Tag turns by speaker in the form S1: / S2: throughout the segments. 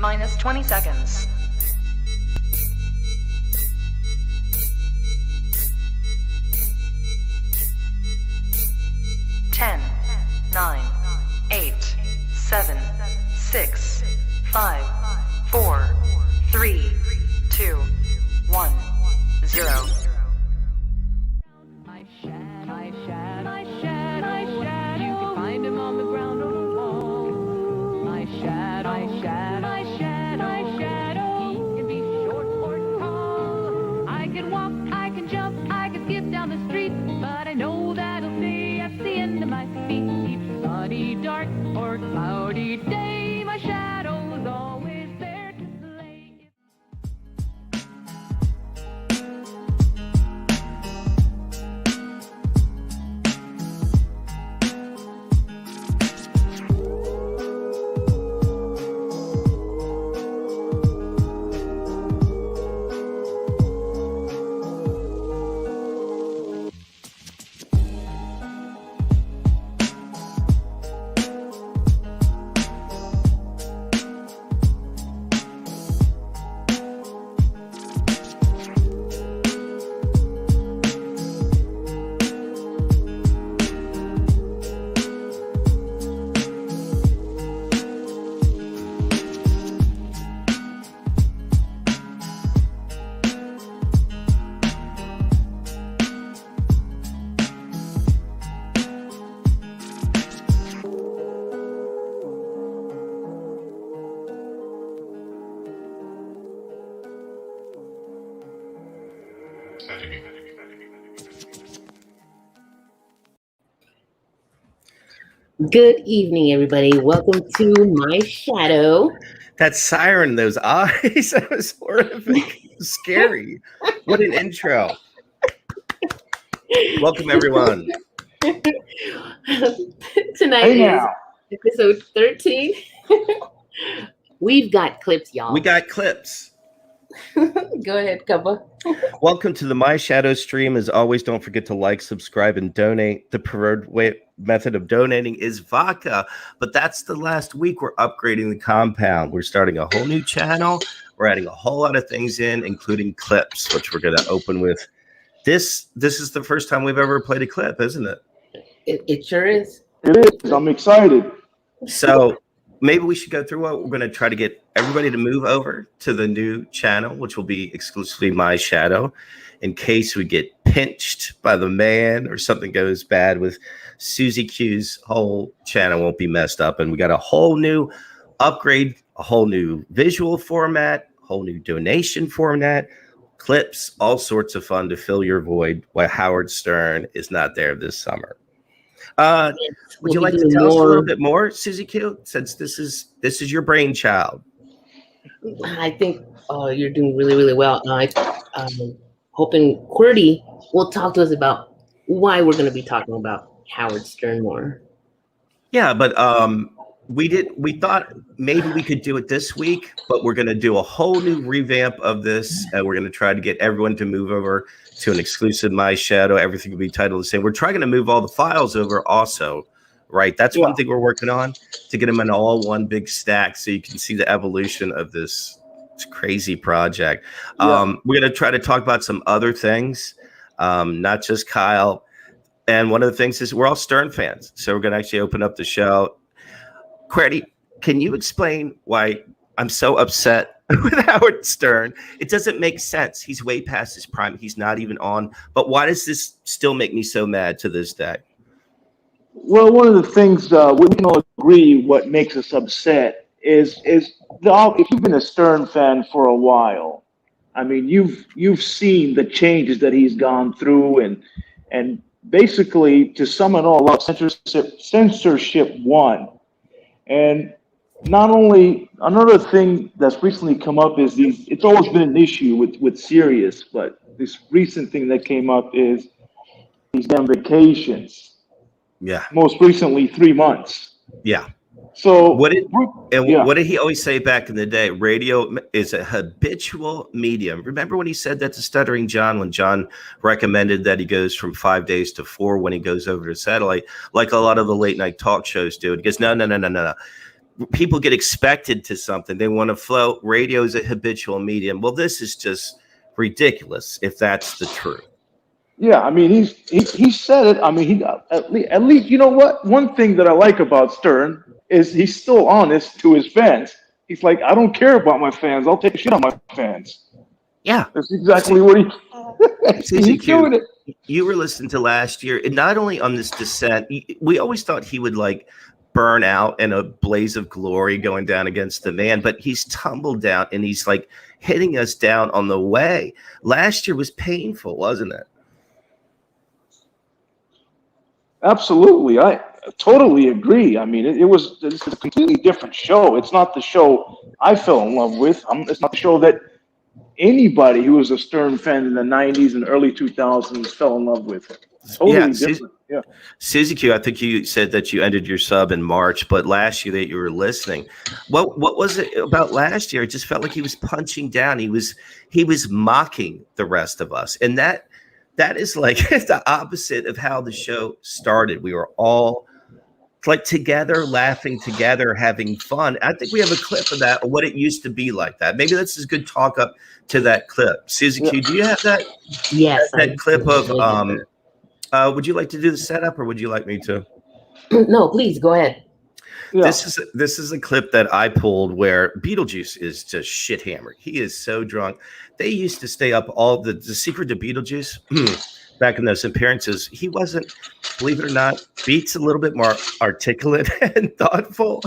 S1: minus 20 seconds. 10, 9, 8, 7, 6, 5, 4, 3, 2, 1, 0.
S2: You can find him on the ground or the wall. My shadow. He can be short or tall. I can walk, I can jump, I can skip down the street, but I know that he'll stay at the end of my feet. Each sunny, dark, or cloudy day, my shadow is always there to slay.
S3: Good evening, everybody. Welcome to My Shadow.
S4: That siren, those eyes, that was horrific. Scary. What an intro. Welcome, everyone.
S3: Tonight is episode 13. We've got clips, y'all.
S4: We got clips.
S3: Go ahead, Cubba.
S4: Welcome to the My Shadow stream. As always, don't forget to like, subscribe, and donate. The preferred method of donating is vodka, but that's the last week. We're upgrading the compound. We're starting a whole new channel. We're adding a whole lot of things in, including clips, which we're going to open with. This is the first time we've ever played a clip, isn't it?
S3: It sure is.
S5: It is. I'm excited.
S4: So maybe we should go through what we're going to try to get everybody to move over to the new channel, which will be exclusively My Shadow, in case we get pinched by the man or something goes bad with Susie Q's whole channel won't be messed up. And we got a whole new upgrade, a whole new visual format, whole new donation format, clips, all sorts of fun to fill your void while Howard Stern is not there this summer. Would you like to tell us a little bit more, Susie Q, since this is your brainchild?
S3: I think you're doing really, really well. I'm hoping QWERTY will talk to us about why we're going to be talking about Howard Stern more.
S4: Yeah, but we thought maybe we could do it this week, but we're going to do a whole new revamp of this, and we're going to try to get everyone to move over to an exclusive My Shadow. Everything will be titled the same. We're trying to move all the files over also, right? That's one thing we're working on, to get them in all one big stack so you can see the evolution of this crazy project. We're going to try to talk about some other things, not just Kyle. And one of the things is we're all Stern fans, so we're going to actually open up the show. QWERTY, can you explain why I'm so upset with Howard Stern? It doesn't make sense. He's way past his prime. He's not even on. But why does this still make me so mad to this day?
S5: Well, one of the things we can all agree what makes us upset is if you've been a Stern fan for a while, I mean, you've seen the changes that he's gone through, and basically, to sum it all up, censorship won. And not only, another thing that's recently come up is it's always been an issue with Sirius, but this recent thing that came up is these damn vacations.
S4: Yeah.
S5: Most recently, 3 months.
S4: Yeah.
S5: So
S4: what did he always say back in the day? Radio is a habitual medium. Remember when he said that to Stuttering John, when John recommended that he goes from 5 days to 4 when he goes over to satellite, like a lot of the late night talk shows do? He goes, no. people get expected to something. They want to float. Radio is a habitual medium. Well, this is just ridiculous if that's the truth.
S5: Yeah, I mean, he said it. I mean, at least you know what? One thing that I like about Stern is he's still honest to his fans. He's like, I don't care about my fans. I'll take a shit on my fans.
S4: Yeah,
S5: that's exactly what he's doing. It.
S4: You were listening to last year, and not only on this descent, we always thought he would like burn out in a blaze of glory going down against the man, but he's tumbled down and he's like hitting us down on the way. Last year was painful, wasn't it?
S5: Absolutely. I totally agree. I mean, it's a completely different show. It's not the show I fell in love with. It's not the show that anybody who was a Stern fan in the 90s and early 2000s fell in love with. Totally different. Yeah.
S4: Susie Q, I think you said that you ended your sub in March, but last year that you were listening, what was it about last year? It just felt like he was punching down. He was mocking the rest of us. And that is like the opposite of how the show started. We were all like together, laughing together, having fun. I think we have a clip of that, or what it used to be like that. Maybe that's a good talk up to that clip. Susie Q, do you have that?
S3: Yes.
S4: That clip of would you like to do the setup, or would you like me to?
S3: No, please go ahead.
S5: Yeah.
S4: This is a clip that I pulled where Beetlejuice is just shit hammered. He is so drunk. They used to stay up all the secret to Beetlejuice back in those appearances. He wasn't, believe it or not, Beat's a little bit more articulate and thoughtful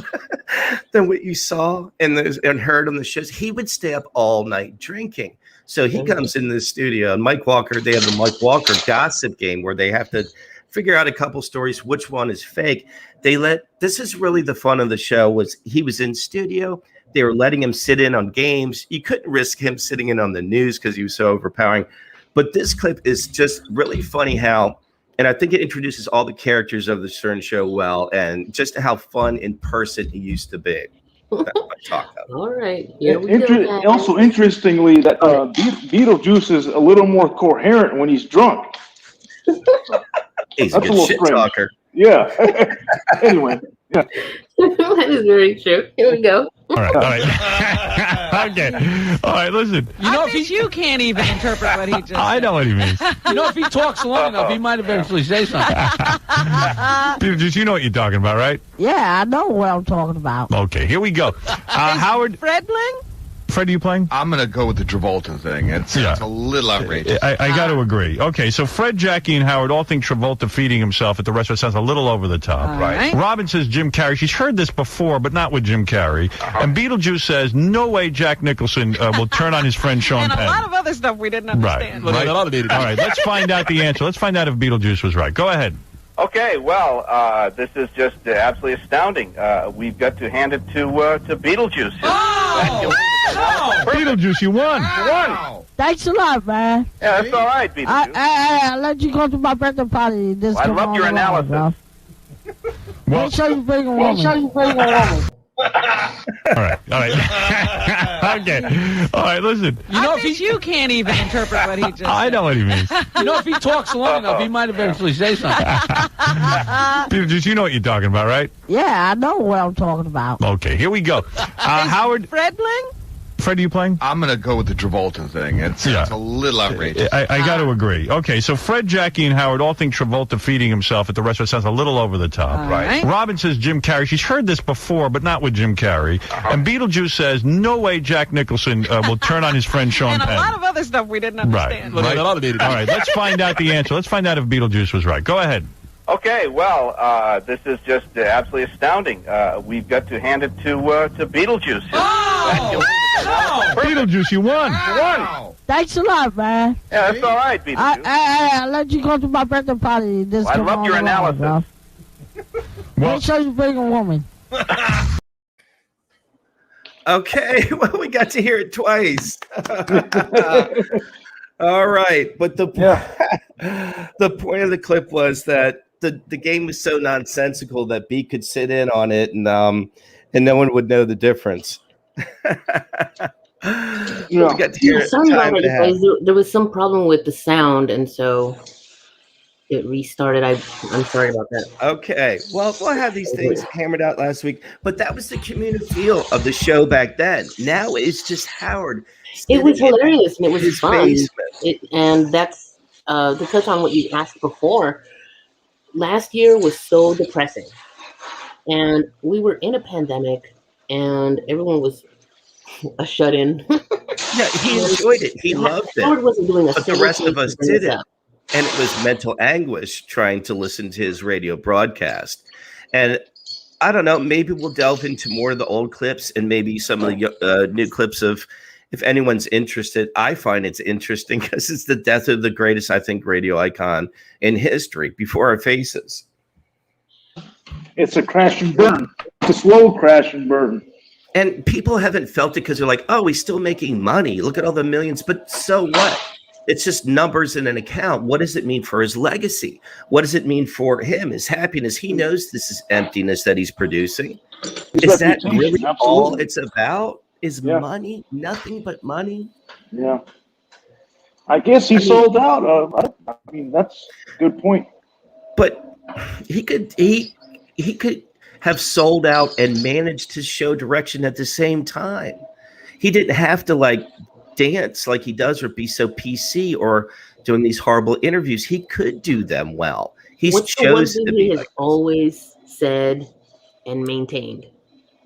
S4: than what you saw and heard on the shows. He would stay up all night drinking. So he comes in the studio, and Mike Walker, they have the Mike Walker gossip game where they have to figure out a couple stories, which one is fake. This is really the fun of the show. Was he was in studio. They were letting him sit in on games. You couldn't risk him sitting in on the news because he was so overpowering. But this clip is just really funny how, and I think it introduces all the characters of the Stern Show well, and just how fun in person he used to be. That's what I talk about.
S3: All right. Yeah,
S5: also, interestingly, that Beetlejuice is a little more coherent when he's drunk.
S4: He's a good shit talker.
S5: Yeah. Anyway, yeah.
S3: That is very true. Here we go.
S6: All right. Okay. All right, listen.
S7: You know, if you can't even interpret what he just said.
S6: I know what he means.
S7: You know, if he talks long enough, he might eventually say something.
S6: Beetlejuice, you know what you're talking about, right?
S8: Yeah, I know what I'm talking about.
S6: Okay, here we go. Howard.
S7: Fred Bling?
S6: Fred, are you playing?
S9: I'm going to go with the Travolta thing. It's a little outrageous.
S6: I got to agree. Okay, so Fred, Jackie, and Howard all think Travolta feeding himself at the restaurant sounds a little over the top.
S7: Right.
S6: Robin says Jim Carrey. She's heard this before, but not with Jim Carrey. And Beetlejuice says, no way Jack Nicholson will turn on his friend Sean
S7: And
S6: Penn.
S7: a lot of other stuff we didn't understand.
S6: Right. All right, let's find out the answer. Let's find out if Beetlejuice was right. Go ahead.
S10: Okay, well, this is just absolutely astounding. We've got to hand it to Beetlejuice.
S6: Beetlejuice, you won.
S10: You won.
S8: Thanks a lot, man.
S10: Yeah, that's all right, Beetlejuice.
S8: I'll let you go to my birthday party.
S10: I love your analysis.
S8: Make sure you bring a woman.
S6: All right. Okay. All right, listen.
S7: You know, if you can't even interpret what he just said.
S6: I know what he means.
S7: You know, if he talks long enough, he might eventually say something.
S6: Beetlejuice, you know what you're talking about, right?
S8: Yeah, I know what I'm talking about.
S6: Okay, here we go. Howard.
S7: Fred Bling?
S6: Fred, are you playing?
S9: I'm going to go with the Travolta thing. It's a little outrageous.
S6: I got to agree. Okay, so Fred, Jackie, and Howard all think Travolta feeding himself at the restaurant sounds a little over the top.
S7: Right.
S6: Robin says Jim Carrey. She's heard this before, but not with Jim Carrey. And Beetlejuice says, no way Jack Nicholson will turn on his friend Sean
S7: And
S6: Penn.
S7: a lot of other stuff we didn't understand.
S6: Right. All right, let's find out the answer. Let's find out if Beetlejuice was right. Go ahead.
S10: Okay, well, this is just absolutely astounding. We've got to hand it to Beetlejuice.
S6: Beetlejuice, you won.
S10: You won.
S8: Thanks a lot, man.
S10: Yeah, that's all right, Beetlejuice.
S8: I'll let you go to my birthday party.
S10: I love your analysis.
S8: Make sure you bring a woman.
S4: Okay, well, we got to hear it twice. All right, but the point of the clip was that the game was so nonsensical that B could sit in on it, and no one would know the difference. We got to hear it.
S3: There was some problem with the sound, and so It restarted. I'm sorry about that.
S4: Okay. Well, we'll have these things hammered out last week, but that was the community feel of the show back then. Now it's just Howard.
S3: It was hilarious and it was
S4: his
S3: fun.
S4: basement.
S3: And that's to touch on what you asked before. Last year was so depressing, and we were in a pandemic, and everyone was a shut-in.
S4: Yeah, he enjoyed it. He loved it.
S3: Howard wasn't doing a
S4: but the
S3: single
S4: rest
S3: thing
S4: of us
S3: to bring this
S4: did it.
S3: up.
S4: And it was mental anguish trying to listen to his radio broadcast. And I don't know, maybe we'll delve into more of the old clips and maybe some of the new clips of, if anyone's interested. I find it's interesting because it's the death of the greatest, I think, radio icon in history before our faces.
S5: It's a crash and burn. It's a slow crash and burn.
S4: And people haven't felt it because they're like, oh, he's still making money. Look at all the millions. But so what? It's just numbers in an account. What does it mean for his legacy? What does it mean for him, his happiness? He knows this is emptiness that he's producing. Is that really all it's about? Is money? Nothing but money?
S5: Yeah. I guess he sold out. I mean, that's a good point.
S4: But he could have sold out and managed to show direction at the same time. He didn't have to dance like he does or be so PC or doing these horrible interviews. He could do them well. He's chosen to be.
S3: He has always said and maintained,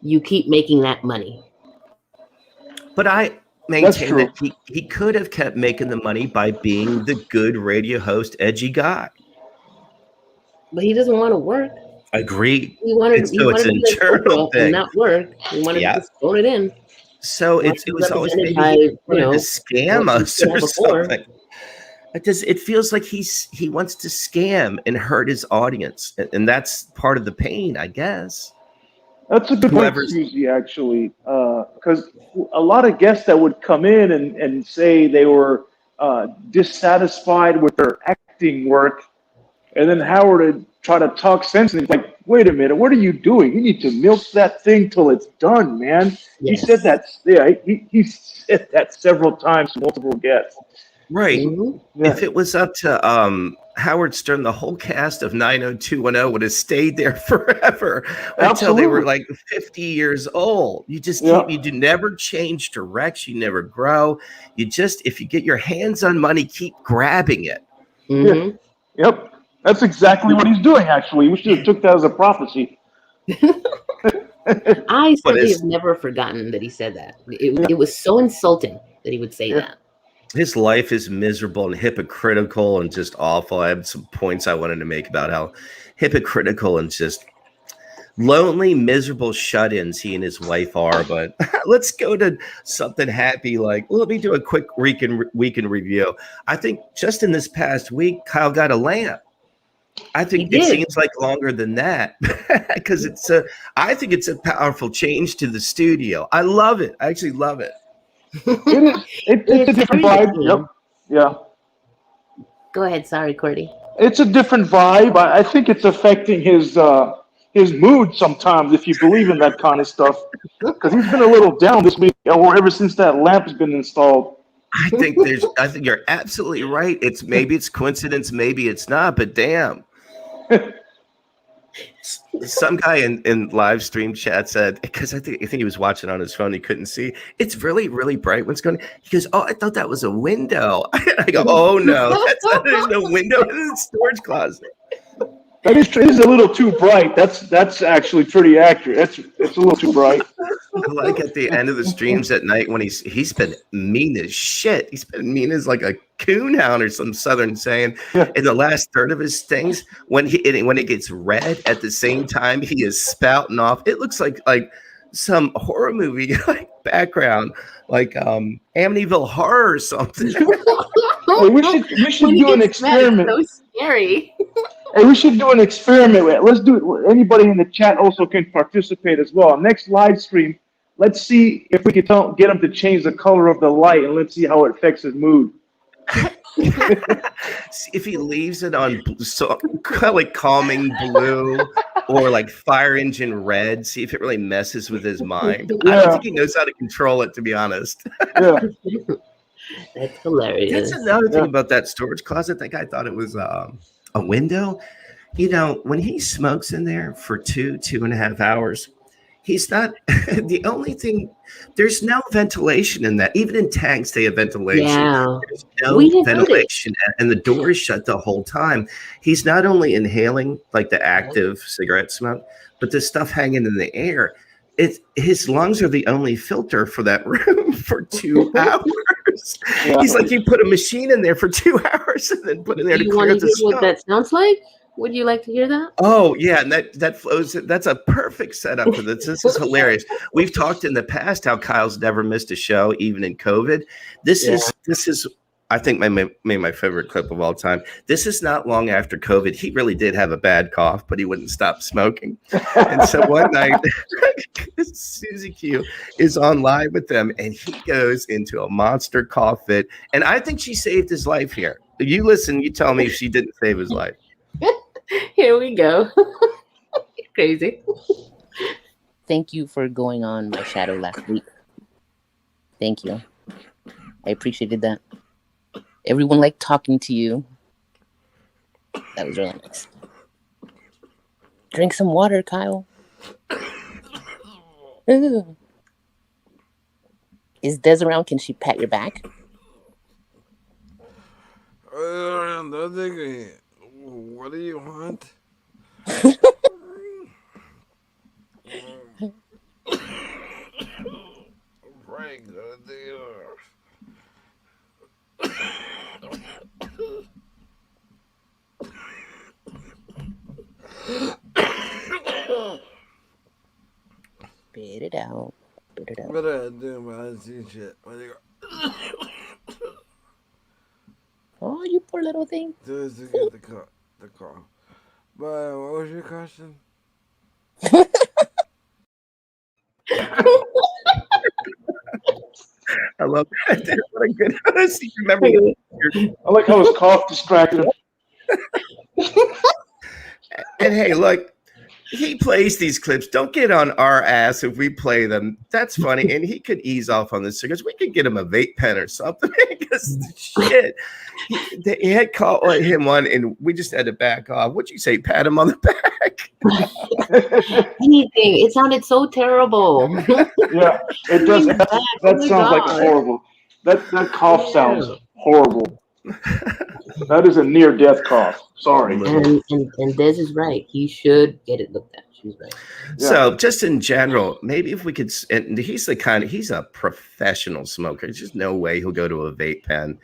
S3: you keep making that money.
S4: But I maintain that he could have kept making the money by being the good radio host, edgy guy.
S3: But he doesn't want to work.
S4: Agreed.
S3: It's
S4: an internal thing.
S3: And not work. He wanted to just phone it in.
S4: So it was always maybe he wanted to scam us or something. It feels like he wants to scam and hurt his audience, and that's part of the pain, I guess.
S5: That's a good point, Susie, actually, because a lot of guests that would come in and say they were dissatisfied with their acting work, and then Howard would try to talk sense, and he's like, wait a minute, what are you doing? You need to milk that thing till it's done, man. Yes. He said that. Yeah, he said that several times to multiple guests.
S4: Right. Mm-hmm. If it was up to Howard Stern, the whole cast of 90210 would have stayed there forever until they were 50 years old. You just keep, you do never change direction, you never grow. You just, if you get your hands on money, keep grabbing it.
S3: Mm-hmm.
S5: Yeah. Yep. That's exactly what he's doing, actually. We should have took that as a prophecy.
S3: I certainly have never forgotten that he said that. It was so insulting that he would say that.
S4: His life is miserable and hypocritical and just awful. I have some points I wanted to make about how hypocritical and just lonely, miserable shut-ins he and his wife are. But let's go to something happy. Let me do a quick week in review. I think just in this past week, Kyle got a lamp. I think it seems like longer than that because I think it's a powerful change to the studio. I love it. I actually love it.
S5: It's a different vibe. Yep. Yeah.
S3: Go ahead. Sorry, Cordy.
S5: It's a different vibe. I think it's affecting his mood sometimes, if you believe in that kind of stuff, because he's been a little down this week or ever since that lamp has been installed.
S4: I think you're absolutely right. Maybe it's coincidence, maybe it's not, but damn. Some guy in live stream chat said, because I think he was watching on his phone, he couldn't see. It's really, really bright. What's going on? He goes, oh, I thought that was a window. I go, oh no, there's no window in the storage closet.
S5: It is a little too bright. That's actually pretty accurate. It's a little too bright.
S4: Like at the end of the streams at night when he's been mean as shit. He's been mean as like a coonhound or some southern saying. In the last third of his things, when it gets red at the same time, he is spouting off. It looks like some horror movie background, like Amityville Horror or something.
S5: Hey, we should do an experiment.
S3: It's so scary.
S5: Hey, we should do an experiment. Let's do it. Anybody in the chat also can participate as well. Next live stream, let's see if we can get him to change the color of the light, and let's see how it affects his mood.
S4: If he leaves it on calming blue or fire engine red, see if it really messes with his mind. I don't think he knows how to control it, to be honest.
S5: Yeah.
S3: That's hilarious.
S4: That's another thing about that storage closet. That guy thought it was a window. You know, when he smokes in there for 2.5 hours, he's not the only thing. There's no ventilation in that. Even in tanks, they have ventilation.
S3: Yeah.
S4: There's no
S3: We didn't know
S4: ventilation, and the door is shut the whole time. He's not only inhaling like the active cigarette smoke, but the stuff hanging in the air. His lungs are the only filter for that room for 2 hours.
S5: Yeah.
S4: He's like, you put a machine in there for 2 hours and then put it in there
S3: Do
S4: to
S3: you want
S4: clear
S3: to
S4: the
S3: hear what
S4: smoke.
S3: that sounds like? Would you like to hear that?
S4: Oh yeah, and that flows. That's a perfect setup for this. This is hilarious. We've talked in the past how Kyle's never missed a show, even in COVID. This is I think my favorite clip of all time. This is not long after COVID. He really did have a bad cough, but he wouldn't stop smoking. And so one night, Susie Q is on live with them, and he goes into a monster cough fit. And I think she saved his life here. If you listen, you tell me if she didn't save his life.
S3: Here we go. Crazy.
S11: Thank you for going on my shadow last week. Thank you. I appreciated that. Everyone liked talking to you. That was really nice. Drink some water, Kyle. Ooh. Is Des around? Can she pat your back?
S12: What do you want?
S11: Spit it out. Spit it out.
S12: What do I do about this shit?
S11: Oh, you poor little thing.
S12: Just to get the call. But what was your question?
S4: I love that. What a good host. You remember
S5: I like how his cough distracted him.
S4: And hey, look, he plays these clips. Don't get on our ass if we play them. That's funny. And he could ease off on the cigarettes. We could get him a vape pen or something because shit. He had caught him one and we just had to back off. What'd you say? Pat him on the back?
S3: Anything. It sounded so terrible.
S5: Yeah, it does. That sounds like horrible. That cough sounds horrible. That is a near-death cough. Sorry.
S3: And Des is right. He should get it looked at. She's right.
S5: Yeah.
S4: So just in general, maybe if we could, and he's a professional smoker. There's just no way he'll go to a vape pen.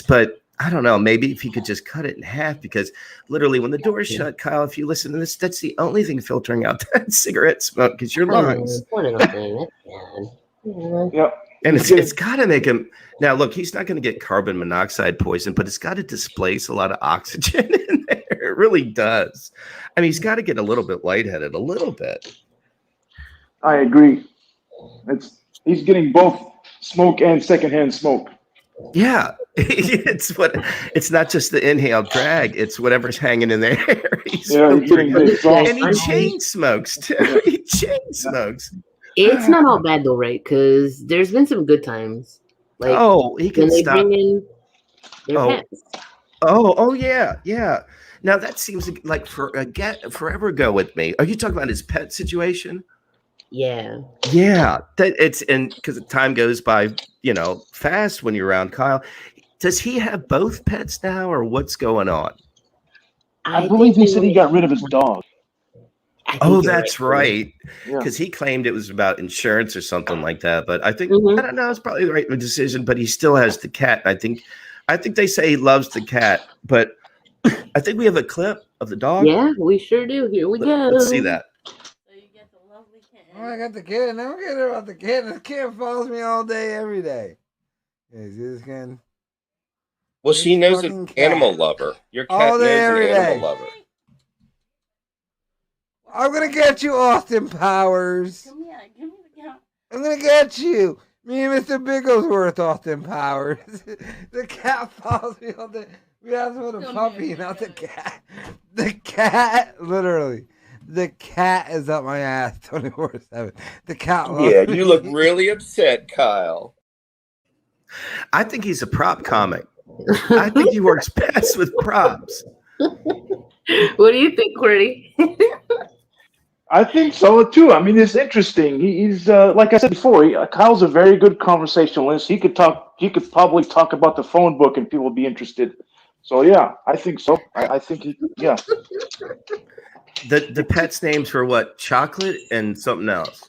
S4: But I don't know, maybe if he could just cut it in half, because literally when the door is shut, Kyle, if you listen to this, that's the only thing filtering out that cigarette smoke because your lungs.
S5: Yeah.
S4: And it's got to make him. Now, look, he's not going to get carbon monoxide poison, but it's got to displace a lot of oxygen in there. It really does. I mean, he's got to get a little bit lightheaded, a little bit.
S5: I agree. He's getting both smoke and secondhand smoke.
S4: Yeah, it's not just the inhaled drag; it's whatever's hanging in there. He's
S5: getting the exhaust.
S4: And he chain smokes too. He chain smokes.
S3: It's not all bad though, right? Because there's been some good times. Like,
S4: he can stop.
S3: Bring in their pets.
S4: Oh, yeah. Now that seems like forever ago with me. Are you talking about his pet situation?
S3: Yeah.
S4: That because time goes by, fast when you're around Kyle. Does he have both pets now, or what's going on?
S5: I believe he said he got rid of his dog.
S4: Oh, that's right. Because he claimed it was about insurance or something like that. But I think I don't know. It's probably the right decision. But he still has the cat. I think they say he loves the cat. But I think we have a clip of the dog.
S3: Yeah, we sure do. Here we go.
S4: Let's see that.
S12: Oh, I got the kitten. I'm forgetting about the kitten. The kitten follows me all day, every day. Yeah, see this kitten?
S13: Well, she knows an animal lover. Your cat
S12: all day,
S13: knows
S12: every
S13: an animal
S12: day.
S13: lover.
S12: I'm gonna get you, Austin Powers.
S14: Come here, give me the cat.
S12: I'm gonna get you. Me and Mr. Bigglesworth, Austin Powers. The cat follows me all day. We have to put a puppy, not the cat. The cat, literally. The cat is up my ass 24/7. The cat loves
S13: Yeah,
S12: me.
S13: you look really upset, Kyle.
S4: I think he's a prop comic. I think he works best with props.
S3: What do you think, Qwerty?
S5: I think so too. I mean, it's interesting. He's like I said before. Kyle's a very good conversationalist. He could talk. He could probably talk about the phone book, and people would be interested. So yeah, I think so. I think yeah.
S4: The pets' names were what? Chocolate and something else.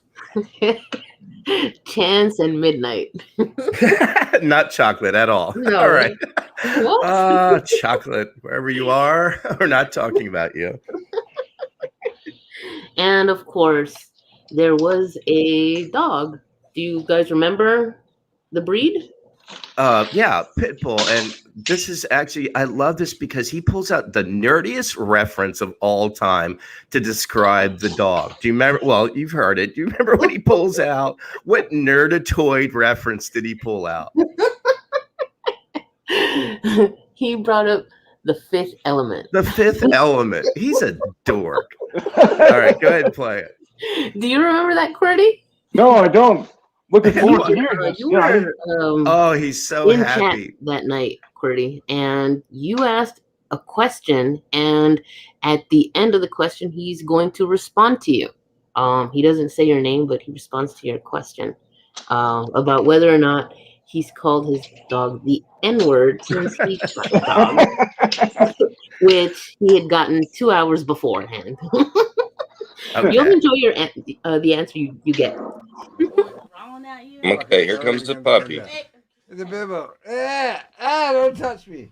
S3: Chance and Midnight.
S4: Not chocolate at all.
S3: No.
S4: All right.
S3: What?
S4: Chocolate, wherever you are, we're not talking about you.
S3: And of course, there was a dog. Do you guys remember the breed?
S4: Yeah, Pitbull. And this is actually, I love this because he pulls out the nerdiest reference of all time to describe the dog. Do you remember? Well, you've heard it. Do you remember when he pulls out? What nerdatoid reference did he pull out?
S3: He brought up The Fifth Element.
S4: The Fifth Element. He's a dork. All right, go ahead and play it.
S3: Do you remember that, Qwerty?
S5: No, I don't. Looking forward to hearing this.
S3: You were,
S4: oh, he's so
S3: in
S4: happy
S3: chat that night, Qwerty, and you asked a question, and at the end of the question, he's going to respond to you. He doesn't say your name, but he responds to your question about whether or not he's called his dog the N-word since he got the dog, which he had gotten 2 hours beforehand.
S4: Okay.
S3: You'll enjoy the answer you get.
S13: Okay, here comes the puppy.
S12: The Bibbo. Don't touch me.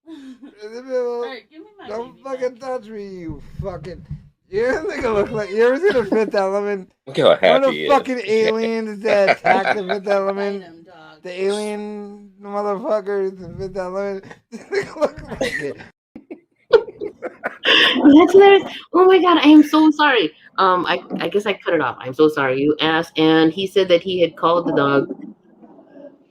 S12: The Bibbo. Don't fucking touch me, you fucking. You ever think I look like? You ever seen The Fifth Element?
S13: Look how happy
S12: One of
S13: he
S12: the
S13: is.
S12: fucking aliens that attack the Fifth Element. The alien motherfuckers, the Fifth Element. Look like it.
S3: That's hilarious. Oh my god, I am so sorry. I guess I cut it off. I'm so sorry. You asked, and he said that he had called the dog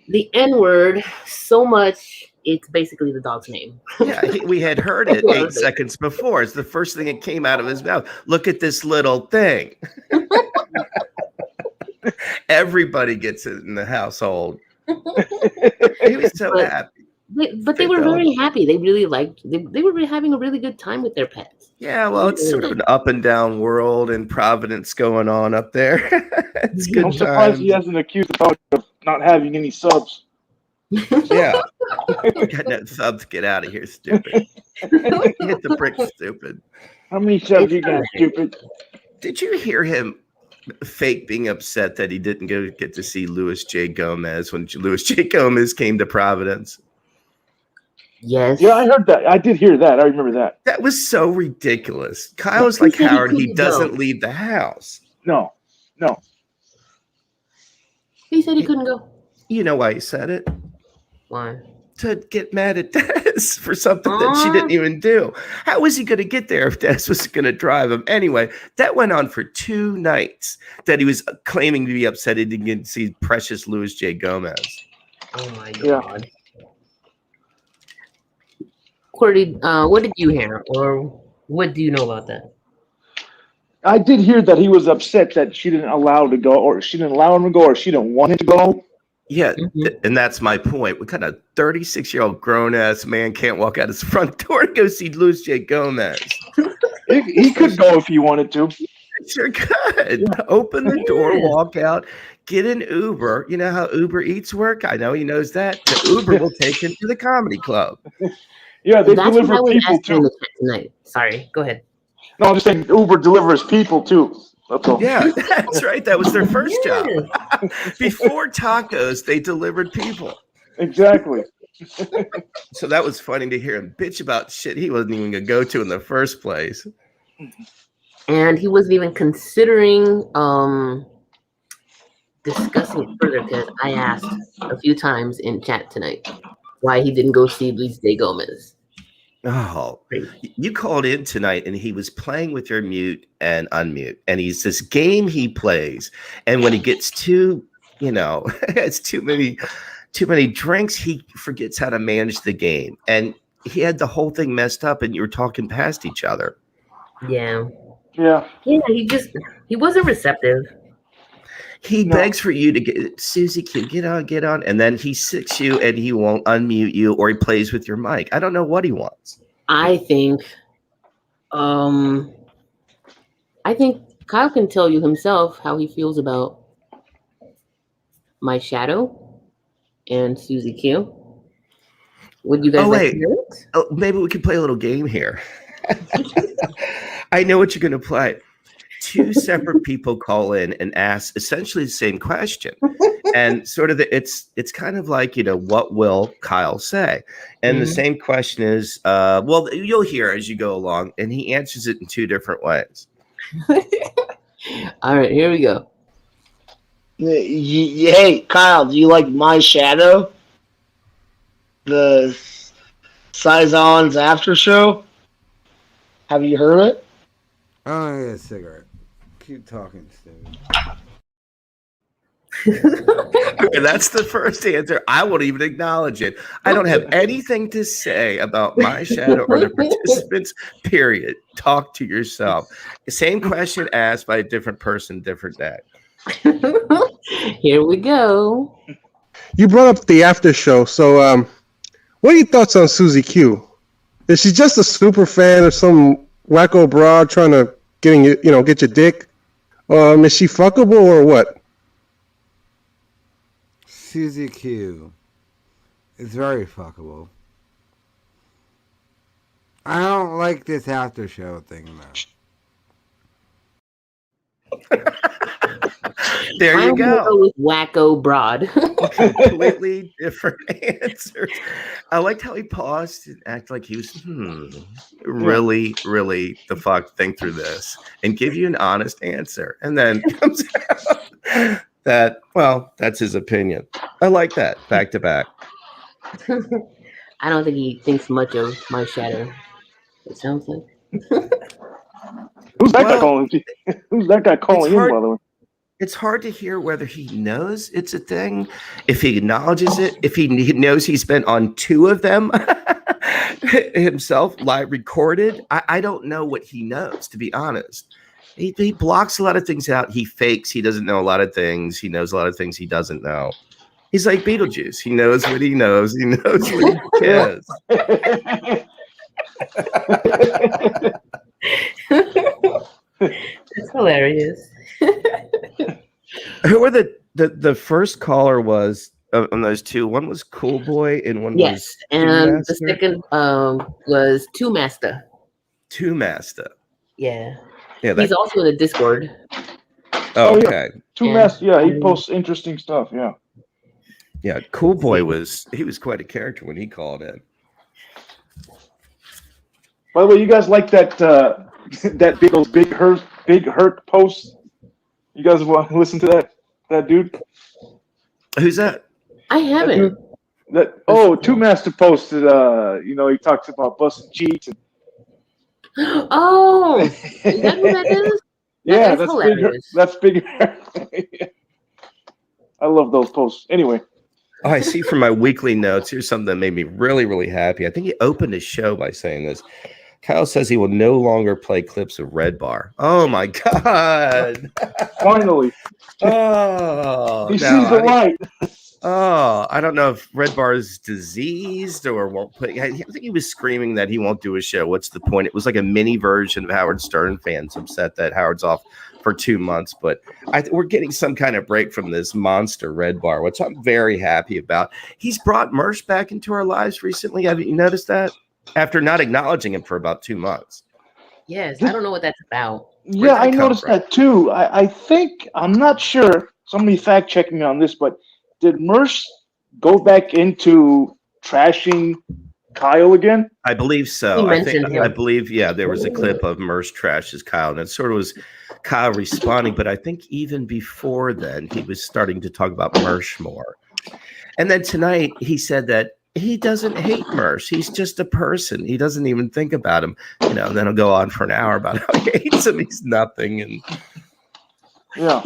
S3: the N-word so much it's basically the dog's name.
S4: Yeah, we had heard it 8 seconds before. It's the first thing that came out of his mouth. Look at this little thing. Everybody gets it in the household. He was so happy.
S3: But they were very happy. They really liked. They were having a really good time with their pets.
S4: Yeah, well, it's sort of an up and down world in Providence going on up there. It's good.
S5: I'm surprised he hasn't accused the dog of not having any subs.
S4: Yeah, got no subs. Get out of here, stupid. Hit the brick, stupid.
S5: How many subs you got, stupid?
S4: Did you hear him fake being upset that he didn't get to see Louis J. Gomez when Louis J. Gomez came to Providence?
S3: Yes.
S5: Yeah, I heard that. I did hear that. I remember that.
S4: That was so ridiculous. Kyle's like Howard. He doesn't leave the house.
S5: No.
S3: He said he couldn't go.
S4: You know why he said it?
S3: Why?
S4: To get mad at Des for something that she didn't even do. How was he going to get there if Des was going to drive him? Anyway, that went on for 2 nights that he was claiming to be upset he didn't get to see precious Louis J. Gomez.
S3: Oh, my God. Yeah. Qwerty, what did you hear, or what do you know about that?
S5: I did hear that he was upset that she didn't allow him to go, or she didn't allow him to go, or she didn't want him to go.
S4: Yeah, and that's my point. What kind of 36-year-old grown-ass man can't walk out his front door and go see Louis J. Gomez?
S5: He could go if he wanted to.
S4: Sure could. Yeah. Open the door, walk out, get an Uber. You know how Uber Eats work? I know he knows that. The Uber will take him to the comedy club.
S5: Yeah, they deliver people too.
S3: Tonight. Sorry, go ahead.
S5: No, I'm just saying Uber delivers people too. That's all.
S4: Yeah, that's right. That was their first job. Before tacos, they delivered people.
S5: Exactly.
S4: So that was funny to hear him bitch about shit he wasn't even going to go to in the first place.
S3: And he wasn't even considering discussing it further because I asked a few times in chat tonight why he didn't go see Louis J. Gomez.
S4: Oh, you called in tonight and he was playing with your mute and unmute. And he's this game he plays. And when he gets it's too many drinks, he forgets how to manage the game. And he had the whole thing messed up and you were talking past each other.
S5: Yeah.
S3: He wasn't receptive.
S4: He begs for you to get Susie, get on, and then he sicks you and he won't unmute you or he plays with your mic. I don't know what he wants.
S3: I think Kyle can tell you himself how he feels about my shadow and Susie Q. Would you guys like to hear it?
S4: Oh, maybe we can play a little game here. I know what you're going to play. Two separate people call in and ask essentially the same question. And sort of it's kind of like, what will Kyle say? And the same question is, well, you'll hear as you go along, and he answers it in two different ways.
S3: All right, here we go.
S14: Hey, Kyle, do you like My Shadow? The Saison's after show? Have you heard it?
S12: Oh, yeah, a cigarette. Keep talking, Steven.
S4: Okay, that's the first answer. I won't even acknowledge it. I don't have anything to say about My Shadow or the participants, period. Talk to yourself. Same question asked by a different person, different day.
S3: Here we go.
S15: You brought up the after show, so what are your thoughts on Susie Q? Is she just a super fan of some wacko broad trying to get your dick? Is she fuckable or what?
S12: Susie Q is very fuckable. I don't like this after show thing though.
S4: There you go.
S3: With wacko broad.
S4: Completely different answers. I liked how he paused and acted like he was really the fuck think through this and give you an honest answer. And then comes out that, well, that's his opinion. I like that. Back to back.
S3: I don't think he thinks much of My Shadow. It sounds like.
S5: Who's that guy calling? Who's that guy calling in, by the way?
S4: It's hard to hear whether he knows it's a thing, if he acknowledges it, if he knows he's been on two of them himself, live recorded. I don't know what he knows, to be honest. He blocks a lot of things out. He fakes. He doesn't know a lot of things. He knows a lot of things he doesn't know. He's like Beetlejuice. He knows what he knows. He knows what he cares.
S3: It's hilarious.
S4: Who were the first caller was on those two? One was Cool Boy and one was
S3: and the second was Two Master.
S4: Two Master.
S3: Yeah.
S4: Yeah.
S3: He's also in the Discord.
S4: Oh, okay.
S5: Two Master. Yeah, he posts interesting stuff. Yeah.
S4: Yeah, Cool Boy was quite a character when he called in.
S5: By the way, you guys like that those big hurt posts? You guys want to listen to that dude?
S4: Who's that?
S3: I haven't.
S5: Two Master posted. He talks about busting cheeks. And...
S3: Oh, is that who that is?
S5: Yeah, that's big. I love those posts. Anyway.
S4: Oh, I see from my weekly notes. Here's something that made me really, really happy. I think he opened his show by saying this. Kyle says he will no longer play clips of Red Bar. Oh my God!
S5: Finally.
S4: Oh,
S5: he sees the light.
S4: Oh, I don't know if Red Bar is diseased or won't play. I think he was screaming that he won't do a show. What's the point? It was like a mini version of Howard Stern fans upset that Howard's off for 2 months, but we're getting some kind of break from this monster Red Bar, which I'm very happy about. He's brought Mersh back into our lives recently. Have you noticed that? After not acknowledging him for about 2 months.
S3: Yes, I don't know what that's about.
S5: Yeah, I noticed that too. I think, I'm not sure, somebody fact check me on this, but did Mersh go back into trashing Kyle again?
S4: I believe so. I believe, there was a clip of Mersh trashes Kyle, and it sort of was Kyle responding, but I think even before then, he was starting to talk about Mersh more. And then tonight, he said that he doesn't hate Mersh. He's just a person. He doesn't even think about him. And then he'll go on for an hour about how he hates him. He's nothing. And
S5: yeah.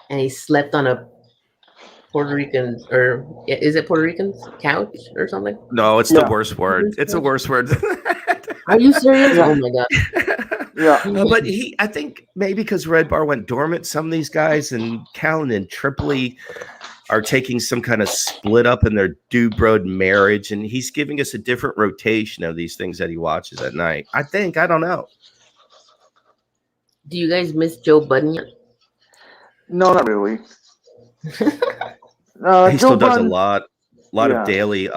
S3: And he slept on a Puerto Rican, or is it Puerto Rican's couch or something?
S4: No, it's the worst word. It's a worse word.
S3: Are you serious? Oh my God.
S5: Yeah.
S4: But I think maybe because Red Bar went dormant, some of these guys, and Callan and Tripoli are taking some kind of split up in their dude bro marriage, and he's giving us a different rotation of these things that he watches at night. I don't know.
S3: Do you guys miss Joe Budden yet?
S5: No, not really.
S4: He
S5: Joe
S4: still does
S5: Budden,
S4: a lot
S5: yeah.
S4: of daily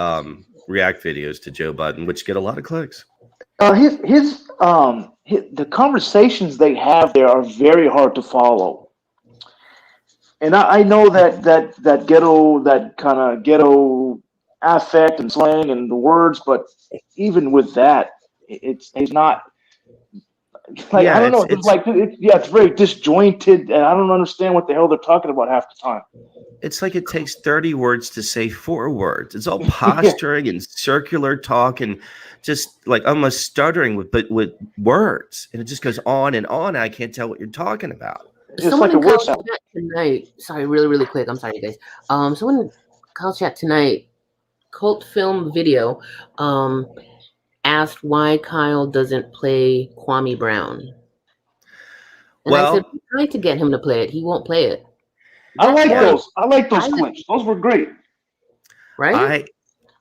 S4: react videos to Joe Budden, which get a lot of clicks.
S5: The conversations they have there are very hard to follow. And I know that ghetto, that kind of ghetto affect and slang and the words, but even with that, it's not like,
S4: Yeah,
S5: I don't know.
S4: it's-
S5: It's very disjointed, and I don't understand what the hell they're talking about half the time.
S4: It's like it takes 30 words to say 4 words. It's all posturing and circular talk and just like almost stuttering with words. And it just goes on and on. I can't tell what you're talking about.
S3: Someone in Kyle's chat tonight. Sorry, really quick. I'm sorry, guys. Someone in Kyle's chat tonight, Cult Film Video, asked why Kyle doesn't play Kwame Brown. And I said, we tried to get him to play it. He won't play it.
S5: I like those. I like those clips. Those were great.
S3: Right?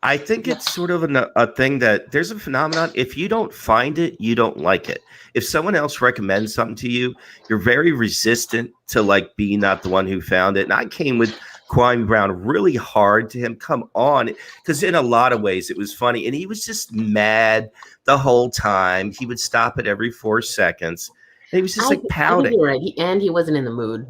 S4: I think it's sort of a thing that there's a phenomenon. If you don't find it, you don't like it. If someone else recommends something to you, you're very resistant to like being not the one who found it. And I came with Kwame Brown really hard to him. Come on, because in a lot of ways it was funny, and he was just mad the whole time. He would stop it every 4 seconds, and he was just like pouting.
S3: You're right. He wasn't in the mood.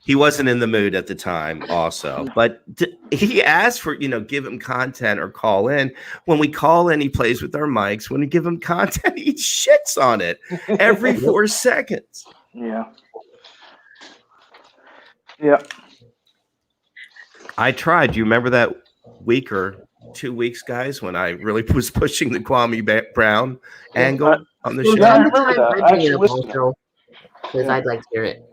S4: He wasn't in the mood at the time, also. But he asked for, give him content or call in. When we call in, he plays with our mics. When we give him content, he shits on it every 4 seconds.
S5: Yeah. Yeah.
S4: I tried. Do you remember that week or 2 weeks, guys, when I really was pushing the Kwame Brown angle on the show?
S5: Yeah, I remember that. I actually listened to it.
S3: Because I'd like to hear it.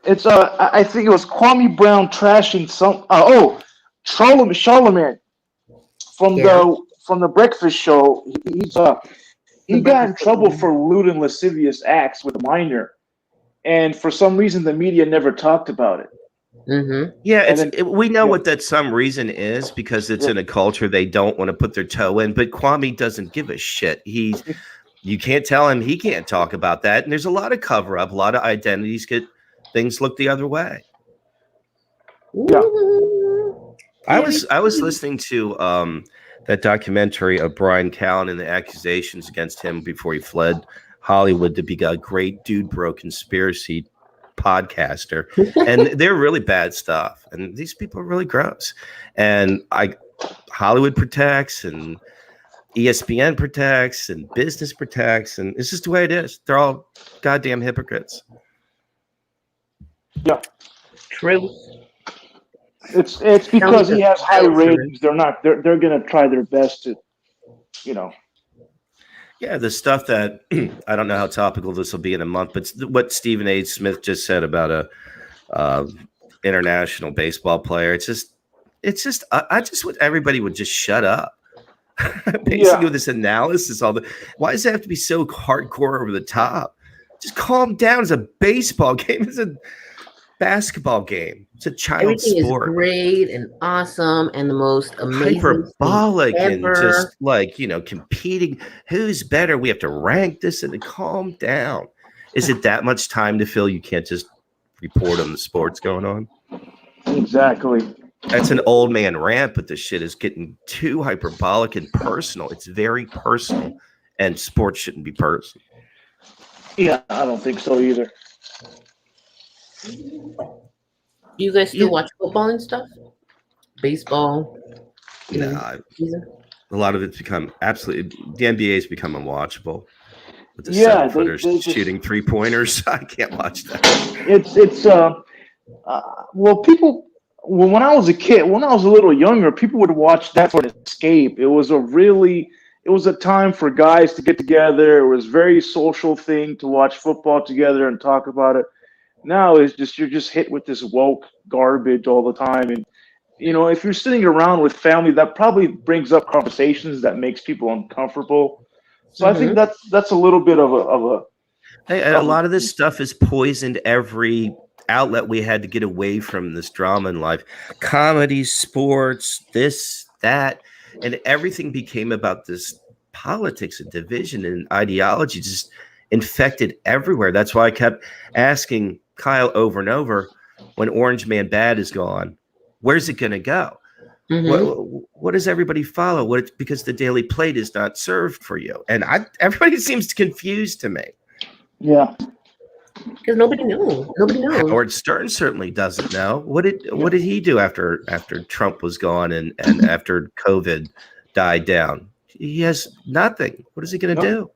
S5: It's I think it was Kwame Brown trashing some. Charlemagne from the Breakfast Show. He got in trouble for lewd and lascivious acts with a minor, and for some reason the media never talked about it.
S3: Mm-hmm.
S4: Yeah, we know what that some reason is because it's in a culture they don't want to put their toe in. But Kwame doesn't give a shit. You can't tell him he can't talk about that. And there's a lot of cover up, a lot of identities get. Things look the other way.
S5: Yeah.
S4: I was listening to that documentary of Brian Callen and the accusations against him before he fled Hollywood to be a great dude bro conspiracy podcaster. And they're really bad stuff. And these people are really gross. And Hollywood protects and ESPN protects and business protects. And it's just the way it is. They're all goddamn hypocrites.
S5: Yeah,
S3: true.
S5: It's because he has high ratings. They're gonna try their best to,
S4: Yeah, the stuff that I don't know how topical this will be in a month, but what Stephen A. Smith just said about a international baseball player. It's just I just wish everybody would just shut up. Basically, with this analysis, why does it have to be so hardcore over the top? Just calm down. It's a baseball game. It's a basketball game. It's a child sport.
S3: Is great and awesome and the most amazing,
S4: hyperbolic and
S3: ever.
S4: just like competing. Who's better? We have to rank this and calm down. Is it that much time to fill? You can't just report on the sports going on.
S5: Exactly.
S4: That's an old man rant, but the shit is getting too hyperbolic and personal. It's very personal, and sports shouldn't be personal.
S5: Yeah, I don't think so either.
S3: Do you guys still watch football and stuff? Baseball?
S4: No, a lot of it's become absolutely. The NBA's become unwatchable. With the 7-footers shooting 3-pointers, I can't watch that.
S5: When I was a kid, when I was a little younger, people would watch that for an escape. It was a time for guys to get together. It was a very social thing to watch football together and talk about it. Now it's just you're just hit with this woke garbage all the time, and if you're sitting around with family, that probably brings up conversations that makes people uncomfortable. So I think that's a little bit of a.
S4: Hey, a lot of this stuff is poisoned every outlet we had to get away from this drama in life. Comedy, sports, this, that, and everything became about this politics and division and ideology just infected everywhere. That's why I kept asking Kyle over and over, when Orange Man Bad is gone, where's it going to go? What does everybody follow? Because the Daily Plate is not served for you. And everybody seems confused to me.
S5: Yeah.
S3: Because nobody knows. Nobody knows.
S4: Howard Stern certainly doesn't know. What did he do after Trump was gone and after COVID died down? He has nothing. What is he going to do?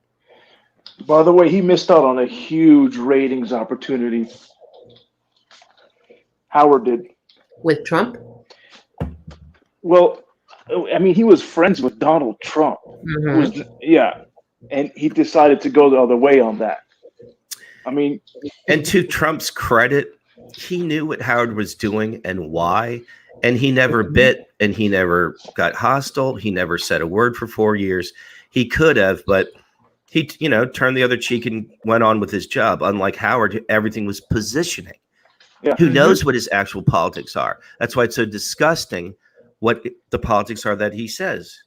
S5: By the way, he missed out on a huge ratings opportunity. Howard did.
S3: With Trump?
S5: Well, I mean, he was friends with Donald Trump. And he decided to go the other way on that. I mean,
S4: and to Trump's credit, he knew what Howard was doing and why, and he never bit and he never got hostile. He never said a word for 4 years. He could have, but he, turned the other cheek and went on with his job. Unlike Howard, everything was positioning.
S5: Yeah.
S4: Who knows what his actual politics are? That's why it's so disgusting what the politics are that he says.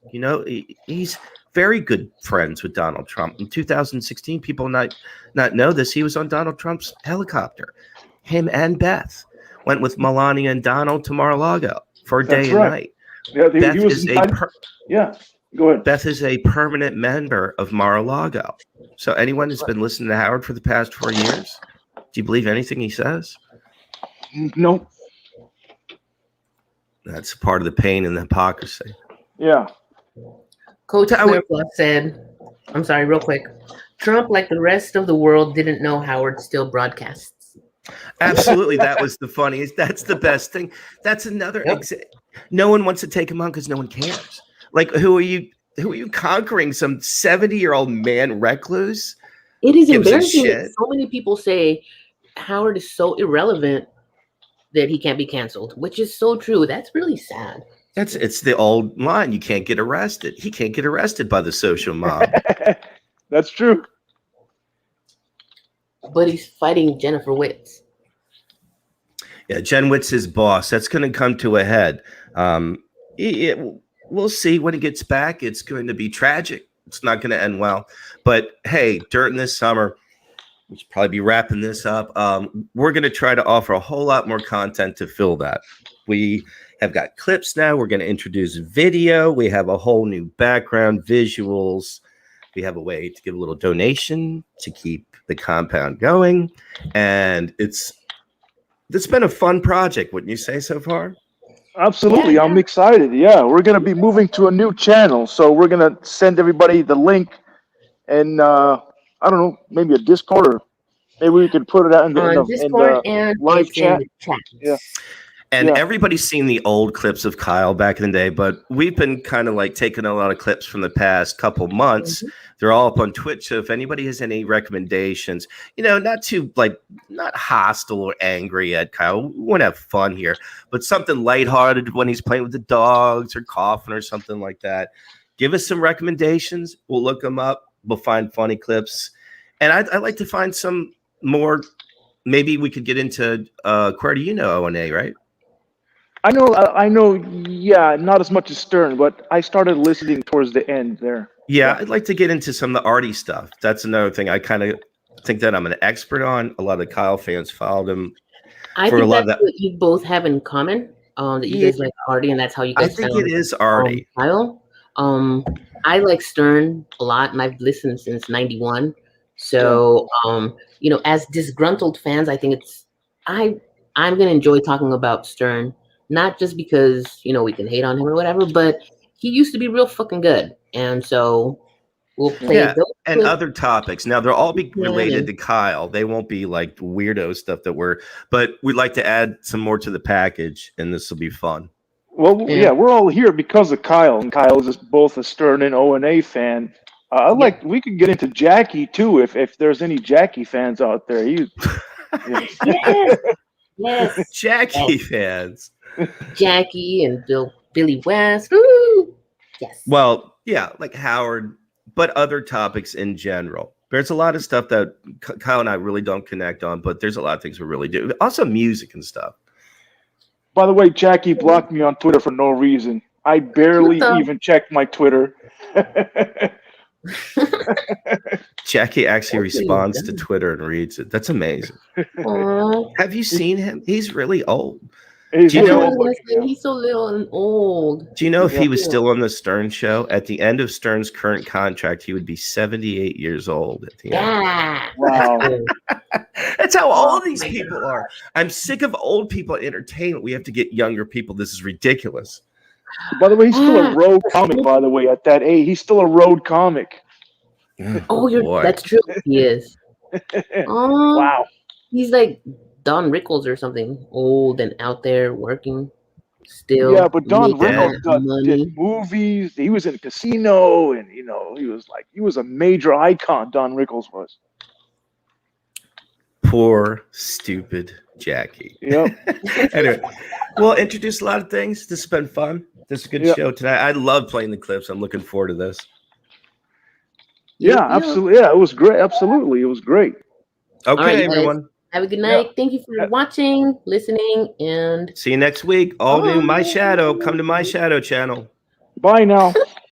S4: He's very good friends with Donald Trump. In 2016, people not know this. He was on Donald Trump's helicopter. Him and Beth went with Melania and Donald to Mar-a-Lago for a day and night.
S5: Yeah, go ahead.
S4: Beth is a permanent member of Mar-a-Lago. So anyone that's been listening to Howard for the past 4 years, do you believe anything he says?
S5: No.
S4: That's part of the pain and the hypocrisy.
S5: Yeah.
S3: Coach Smirkla said, I'm sorry, real quick. Trump, like the rest of the world, didn't know Howard still broadcasts.
S4: Absolutely. That was the funniest. That's the best thing. That's another no one wants to take him on because no one cares. Like, who are you conquering? Some 70-year-old man recluse?
S3: It is embarrassing that so many people say Howard is so irrelevant that he can't be canceled, which is so true. That's really sad.
S4: It's the old line. You can't get arrested. He can't get arrested by the social mob.
S5: That's true.
S3: But he's fighting Jennifer Witz.
S4: Yeah, Jen Witt's his boss. That's going to come to a head. We'll see when he gets back. It's going to be tragic. It's not going to end well. But hey, during this summer, we should probably be wrapping this up. We're going to try to offer a whole lot more content to fill that. We have got clips now. We're going to introduce video. We have a whole new background, visuals. We have a way to give a little donation to keep the compound going. And it's been a fun project, wouldn't you say so far?
S5: Absolutely. Yeah. I'm excited. Yeah, we're going to be moving to a new channel. So we're going to send everybody the link and I don't know, maybe a Discord, or maybe we could put it out in the live chat. Yeah.
S4: And everybody's seen the old clips of Kyle back in the day, but we've been kind of like taking a lot of clips from the past couple months. They're all up on Twitch. So if anybody has any recommendations, not hostile or angry at Kyle, we want to have fun here, but something lighthearted when he's playing with the dogs or coughing or something like that. Give us some recommendations. We'll look them up. We'll find funny clips. And I'd like to find some more. Maybe we could get into Queer, do you know O&A, right?
S5: I know. Yeah, not as much as Stern, but I started listening towards the end there.
S4: Yeah, I'd like to get into some of the arty stuff. That's another thing I kind of think that I'm an expert on. A lot of Kyle fans followed him.
S3: I think that's what you both have in common. That you guys like arty, and that's how you guys.
S4: I think it is arty.
S3: Kyle. I like Stern a lot, and I've listened since '91. So, as disgruntled fans, I think I'm gonna enjoy talking about Stern. Not just because, we can hate on him or whatever, but he used to be real fucking good. And so we'll play
S4: and other topics. Now, they'll all be related to Kyle. They won't be like weirdo stuff but we'd like to add some more to the package, and this will be fun.
S5: Well, we're all here because of Kyle. And Kyle is both a Stern and O&A fan. We could get into Jackie, too, if there's any Jackie fans out there.
S3: Yes.
S4: Jackie fans.
S3: Jackie and Billy West. Woo! Yes.
S4: Well, yeah, like Howard, but other topics in general. There's a lot of stuff that Kyle and I really don't connect on, but there's a lot of things we really do. Also, music and stuff.
S5: By the way, Jackie blocked me on Twitter for no reason. I barely even checked my Twitter.
S4: Jackie actually responds to Twitter and reads it. That's amazing. Have you seen him? He's really old.
S3: He's so little and old.
S4: Do you know if he was still on the Stern show at the end of Stern's current contract, he would be 78 years old at the end.
S5: Wow.
S4: That's how old these people are. I'm sick of old people in entertainment. We have to get younger people. This is ridiculous.
S5: By the way, he's still a road comic, by the way, at that age. He's still a road comic.
S3: That's true. He is.
S5: Wow.
S3: He's like Don Rickles or something, old and out there working still.
S5: Yeah, but Don Rickles did movies. He was in Casino, and he was a major icon. Don Rickles was.
S4: Poor stupid Jackie.
S5: Yep.
S4: Anyway, we'll introduce a lot of things. This has been fun. This is a good show tonight. I love playing the clips. I'm looking forward to this.
S5: Yeah, absolutely. Yeah, it was great. Absolutely, it was great.
S4: Okay,
S3: right,
S4: everyone.
S3: Have a good night. Yeah. Thank you for watching, listening, and
S4: see you next week. All new My Shadow. Come to My Shadow channel.
S5: Bye now.